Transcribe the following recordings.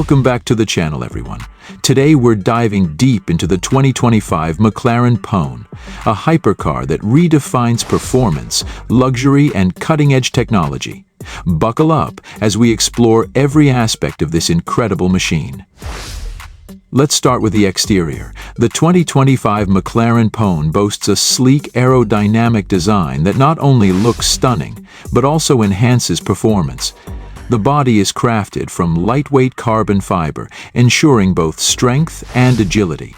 Welcome back to the channel, everyone. Today we're diving deep into the 2025 McLaren P1, a hypercar that redefines performance, luxury, and cutting-edge technology. Buckle up as we explore every aspect of this incredible machine. Let's start with the exterior. The 2025 McLaren P1 boasts a sleek aerodynamic design that not only looks stunning, but also enhances performance. The body is crafted from lightweight carbon fiber, ensuring both strength and agility.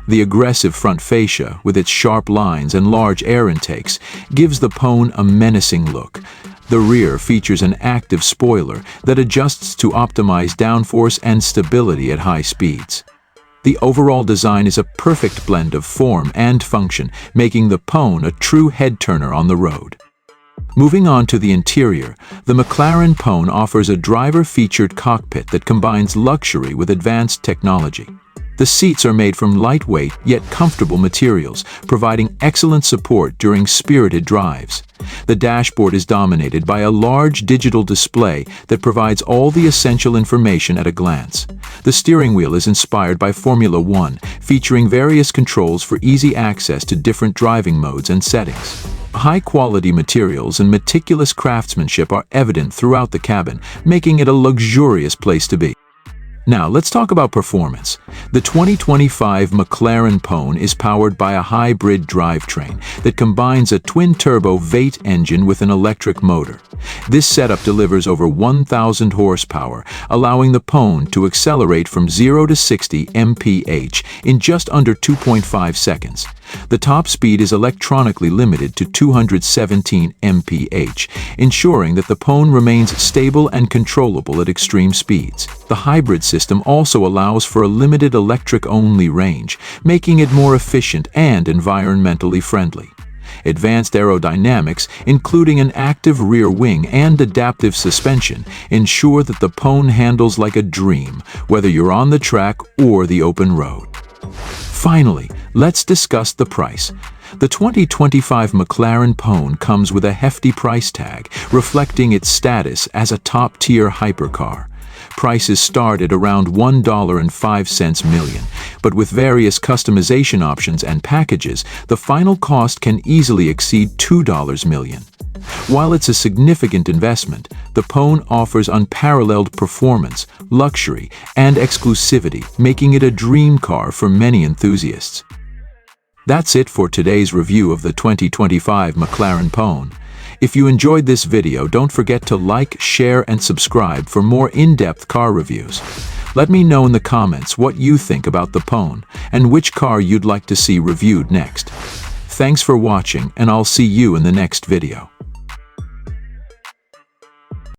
The aggressive front fascia, with its sharp lines and large air intakes, gives the P1 a menacing look. The rear features an active spoiler that adjusts to optimize downforce and stability at high speeds. The overall design is a perfect blend of form and function, making the P1 a true head-turner on the road. Moving on to the interior, the McLaren P1 offers a driver-featured cockpit that combines luxury with advanced technology. The seats are made from lightweight yet comfortable materials, providing excellent support during spirited drives. The dashboard is dominated by a large digital display that provides all the essential information at a glance. The steering wheel is inspired by Formula One, featuring various controls for easy access to different driving modes and settings. High-quality materials and meticulous craftsmanship are evident throughout the cabin, making it a luxurious place to be. Now, let's talk about performance. The 2025 McLaren P1 is powered by a hybrid drivetrain that combines a twin-turbo V8 engine with an electric motor. This setup delivers over 1,000 horsepower, allowing the P1 to accelerate from 0 to 60 mph in just under 2.5 seconds. The top speed is electronically limited to 217 mph, ensuring that the P1 remains stable and controllable at extreme speeds. The hybrid system also allows for a limited electric-only range, making it more efficient and environmentally friendly. Advanced aerodynamics, including an active rear wing and adaptive suspension, ensure that the P1 handles like a dream, whether you're on the track or the open road. Finally, let's discuss the price. The 2025 McLaren P1 comes with a hefty price tag, reflecting its status as a top-tier hypercar. Prices start at around $1.05 million, but with various customization options and packages, the final cost can easily exceed $2 million. While it's a significant investment, the P1 offers unparalleled performance, luxury, and exclusivity, making it a dream car for many enthusiasts. That's it for today's review of the 2025 McLaren P1. If you enjoyed this video, don't forget to like, share, and subscribe for more in-depth car reviews. Let me know in the comments what you think about the P1 and which car you'd like to see reviewed next. Thanks for watching, and I'll see you in the next video.